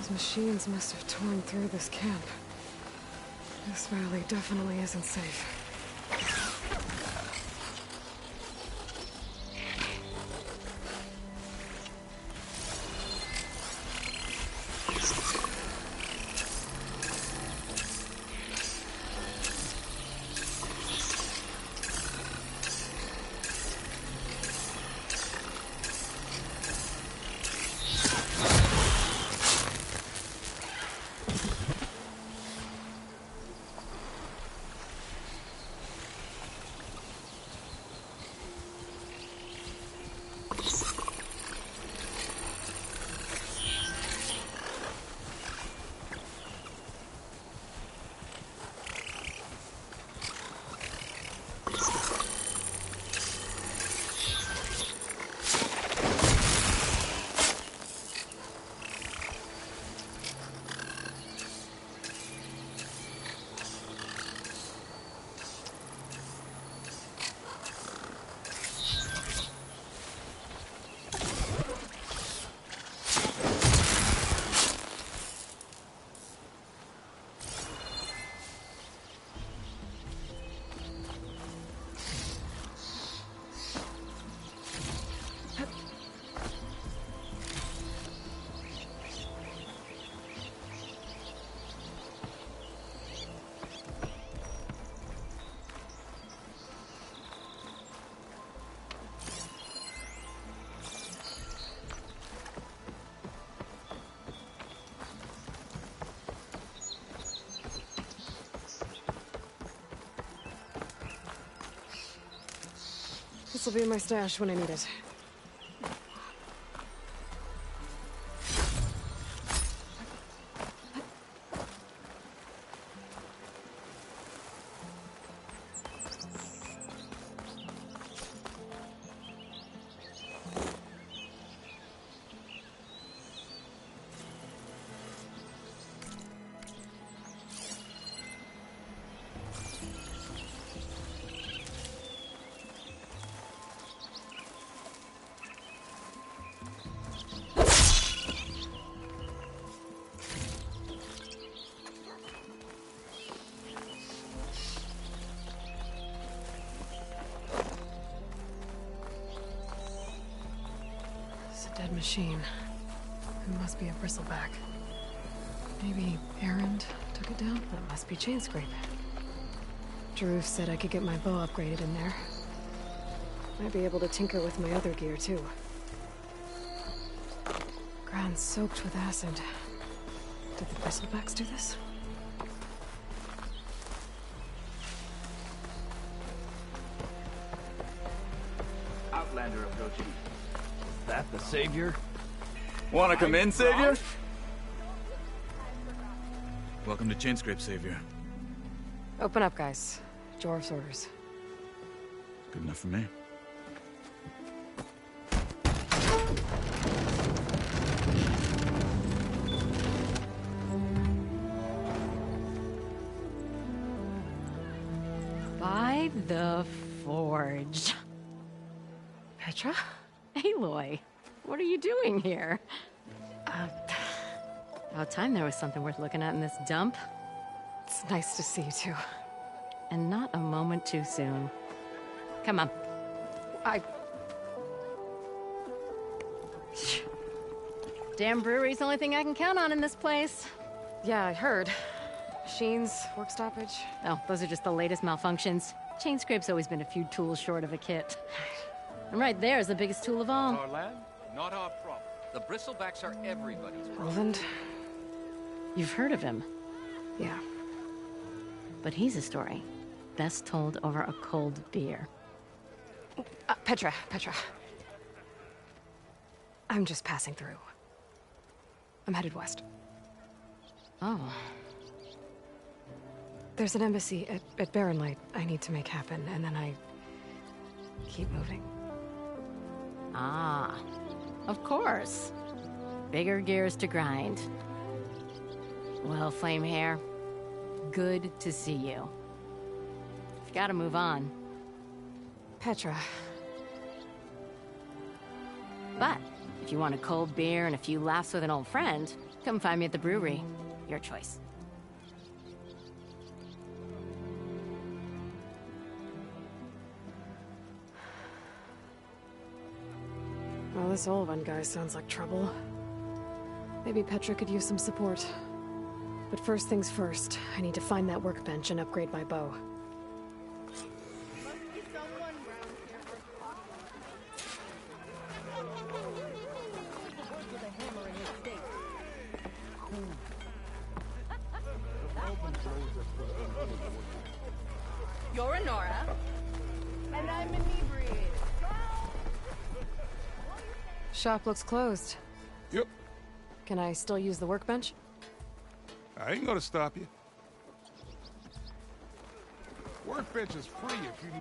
Those machines must have torn through this camp. This valley definitely isn't safe. This'll be my stash when I need it. Dead machine. It must be a bristleback. Maybe Erend took it down? That must be Chainscrape. Drew said I could get my bow upgraded in there. Might be able to tinker with my other gear, too. Ground soaked with acid. Did the bristlebacks do this? Outlander approaching. That the Savior? Wanna come in, Savior? Welcome to Chainscrape, Savior. Open up, guys. Jorv's orders. Good enough for me. By the Forge. Petra? Aloy, what are you doing here? About time there was something worth looking at in this dump. It's nice to see you, too. And not a moment too soon. Come on. Damn brewery's the only thing I can count on in this place. Yeah, I heard. Machines, work stoppage. Oh, those are just the latest malfunctions. Chainscrape's always been a few tools short of a kit. And right there is the biggest tool of all. Our land, not our problem. The bristlebacks are everybody's problem. Roland? You've heard of him, Yeah. but he's a story best told over a cold beer. Petra. I'm just passing through. I'm headed west. Oh, There's an embassy at Barren Light I need to make happen, and then I keep moving. ah, of course. Bigger gears to grind. Well, Flamehair, good to see you. You've got to move on. Petra. But if you want a cold beer and a few laughs with an old friend, Come find me at the brewery. Your choice. Well, this Olvan guy sounds like trouble. Maybe Petra could use some support. But first things first, I need to find that workbench and upgrade my bow. You're a Nora. And I'm inebriated. Shop looks closed. Yep. Can I still use the workbench? I ain't gonna stop you. Workbench is free if you...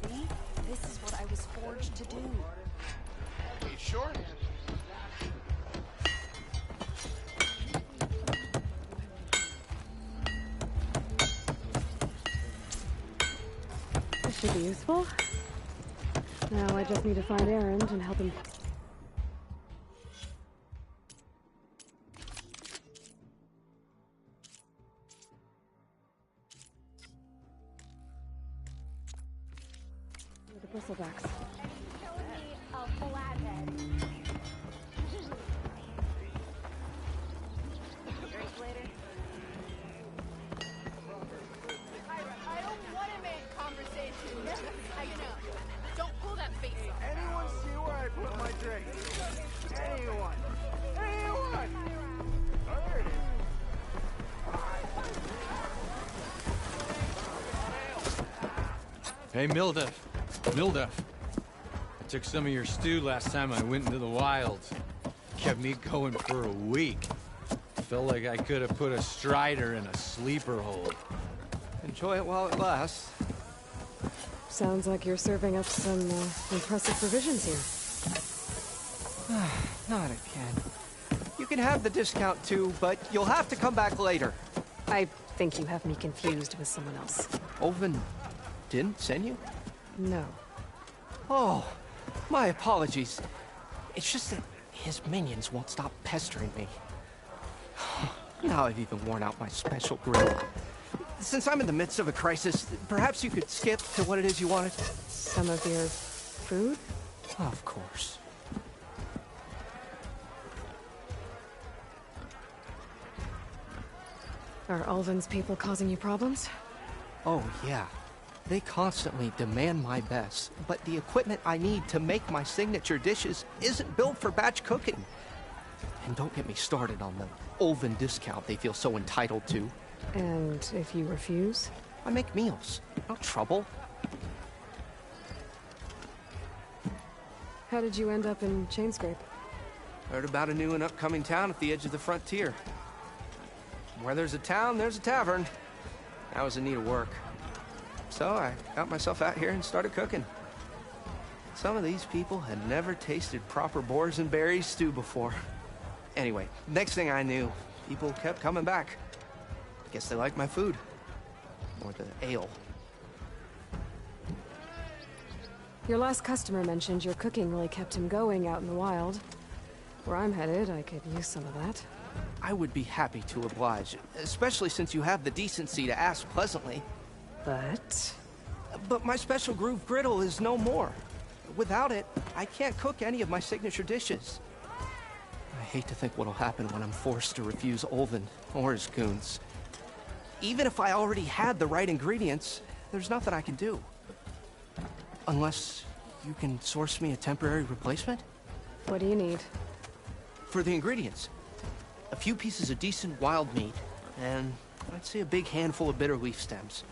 See? This is what I was forged to do. Hey, sure. This should be useful. Now I just need to find Erend and help him. The bristlebacks. I don't want to make conversation. Don't pull that face off. Anyone see where I put my drink? Anyone? Anyone? Oh, there it is. Hey, Mildef. I took some of your stew last time I went into the wilds. Kept me going for a week. Felt like I could have put a strider in a sleeper hold. Enjoy it while it lasts. Sounds like you're serving up some impressive provisions here. Not again. You can have the discount too, but you'll have to come back later. I think you have me confused with someone else. Olvan didn't send you? No. Oh, my apologies. It's just that his minions won't stop pestering me. Now I've even worn out my special grill. Since I'm in the midst of a crisis, perhaps you could skip to what it is you wanted? Some of your food? Of course. Are Ulvan's people causing you problems? Oh, yeah. They constantly demand my best, but the equipment I need to make my signature dishes isn't built for batch cooking. And don't get me started on the Ulvan discount they feel so entitled to. And if you refuse? I make meals. No trouble. How did you end up in Chainscrape? Heard about a new and upcoming town at the edge of the frontier. Where there's a town, there's a tavern. I was in need of work. So I got myself out here and started cooking. Some of these people had never tasted proper boars and berries stew before. Anyway, next thing I knew, people kept coming back. I guess they liked my food. Or the ale. Your last customer mentioned your cooking really kept him going out in the wild. Where I'm headed, I could use some of that. I would be happy to oblige, especially since you have the decency to ask pleasantly. But my special groove griddle is no more. Without it, I can't cook any of my signature dishes. I hate to think what'll happen when I'm forced to refuse Olvin or his goons. Even if I already had the right ingredients, there's nothing I can do. Unless you can source me a temporary replacement? what do you need? For the ingredients, a few pieces of decent wild meat, and I'd say a big handful of bitter leaf stems.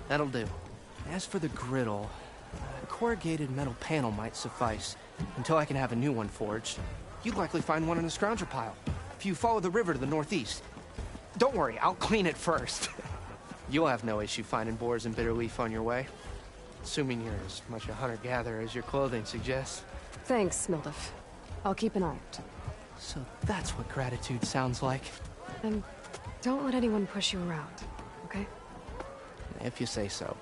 That'll do. As for the griddle, a corrugated metal panel might suffice, until I can have a new one forged. You'd likely find one in a scrounger pile, if you follow the river to the northeast. Don't worry, I'll clean it first. You'll have no issue finding boars and bitter leaf on your way. Assuming you're as much a hunter-gatherer as your clothing suggests. Thanks, Mildef. I'll keep an eye out. So that's what gratitude sounds like. And don't let anyone push you around, okay? If you say so.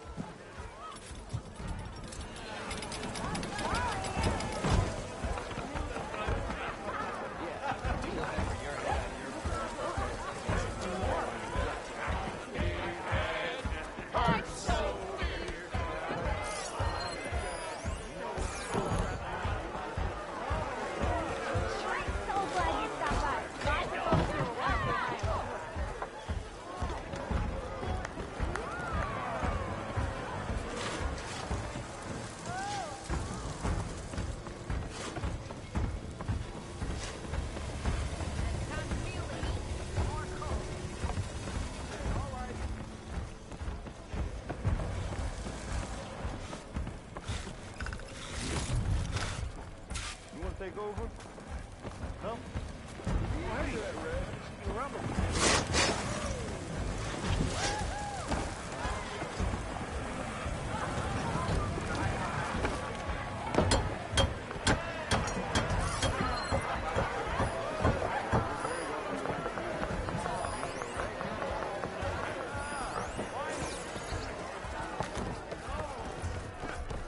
Take over? No?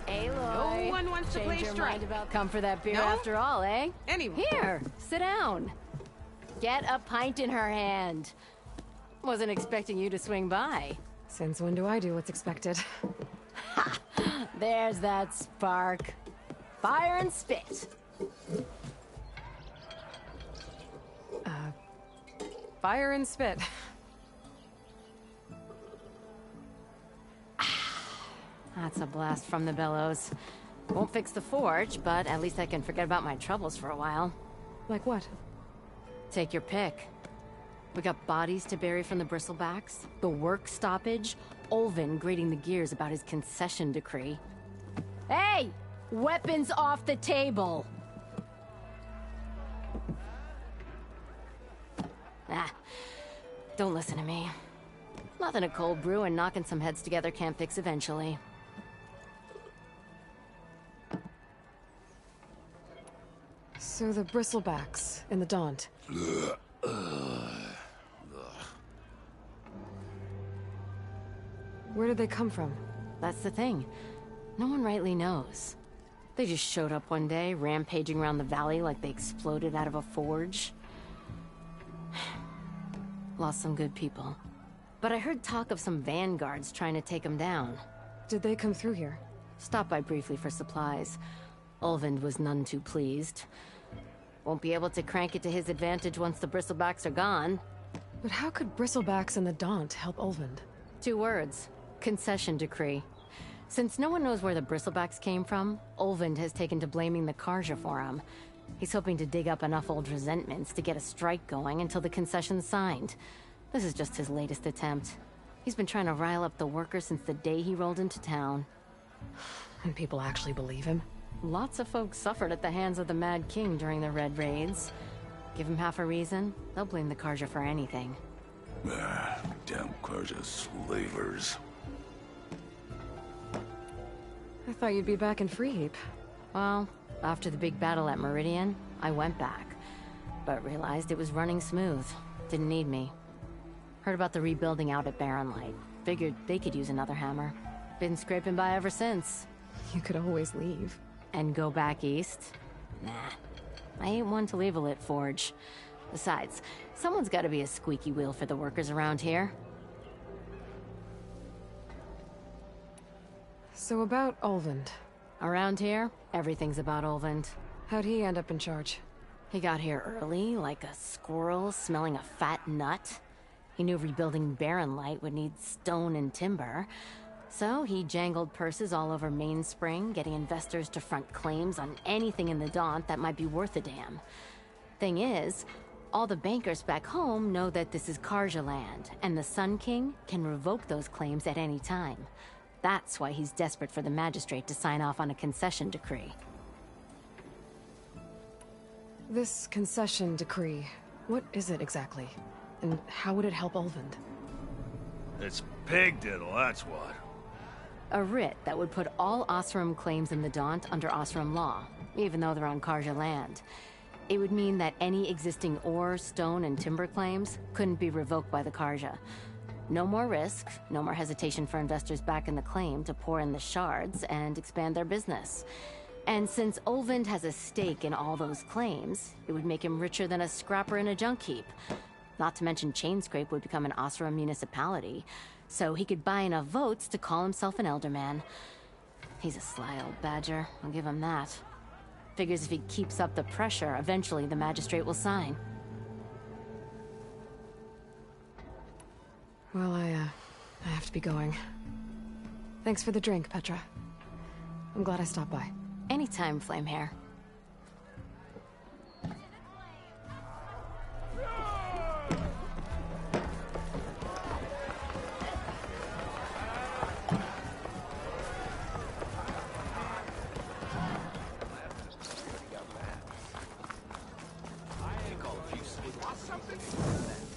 Aloy. No one wants to Change play your straight. mind about come for that beer No? after all, eh? Anyway. Here, sit down. Get a pint in her hand. Wasn't expecting you to swing by. Since when do I do what's expected? There's that spark. Fire and spit. Fire and spit. That's a blast from the bellows. Won't fix the forge, but at least I can forget about my troubles for a while. Like what? Take your pick. We got bodies to bury from the bristlebacks, the work stoppage, Olvin grating the gears about his concession decree. Hey! Weapons off the table! Don't listen to me. Nothing a cold brew and knocking some heads together can't fix eventually. So the bristlebacks in the Daunt. Where did they come from? That's the thing. No one rightly knows. They just showed up one day, rampaging around the valley like they exploded out of a forge. Lost some good people. But I heard talk of some vanguards trying to take them down. Did they come through here? Stopped by briefly for supplies. Olvind was none too pleased. Won't be able to crank it to his advantage once the bristlebacks are gone. But how could bristlebacks and the Daunt help Olvind? 2 words. Concession decree. Since no one knows where the bristlebacks came from, Olvind has taken to blaming the Karja for him. He's hoping to dig up enough old resentments to get a strike going until the concession's signed. This is just his latest attempt. He's been trying to rile up the workers since the day he rolled into town. And people actually believe him? Lots of folks suffered at the hands of the Mad King during the Red Raids. Give him half a reason, they'll blame the Karja for anything. Damn Karja slavers. I thought you'd be back in Freeheap. Well, after the big battle at Meridian, I went back, but realized it was running smooth. Didn't need me. Heard about the rebuilding out at Barren Light. Figured they could use another hammer. Been scraping by ever since. You could always leave. And go back east? Nah. I ain't one to leave a lit forge. Besides, someone's gotta be a squeaky wheel for the workers around here. So about Olvend. Around here, everything's about Olvend. How'd he end up in charge? He got here early, like a squirrel smelling a fat nut. He knew rebuilding Barren Light would need stone and timber. So he jangled purses all over Mainspring, getting investors to front claims on anything in the Daunt that might be worth a damn. Thing is, all the bankers back home know that this is Carja land, and the Sun King can revoke those claims at any time. That's why he's desperate for the magistrate to sign off on a concession decree. This concession decree, what is it exactly? And how would it help Olvend? It's pig diddle, that's what. A writ that would put all Osram claims in the Daunt under Osram law, even though they're on Carja land. It would mean that any existing ore, stone, and timber claims couldn't be revoked by the Carja. No more risk, no more hesitation for investors back in the claim to pour in the shards and expand their business. And since Olvend has a stake in all those claims, it would make him richer than a scrapper in a junk heap. Not to mention Chainscrape would become an Osram municipality, so he could buy enough votes to call himself an Elderman. He's a sly old badger, I'll give him that. Figures if he keeps up the pressure, eventually the magistrate will sign. Well, I have to be going. Thanks for the drink, Petra. I'm glad I stopped by. Anytime, Flamehair.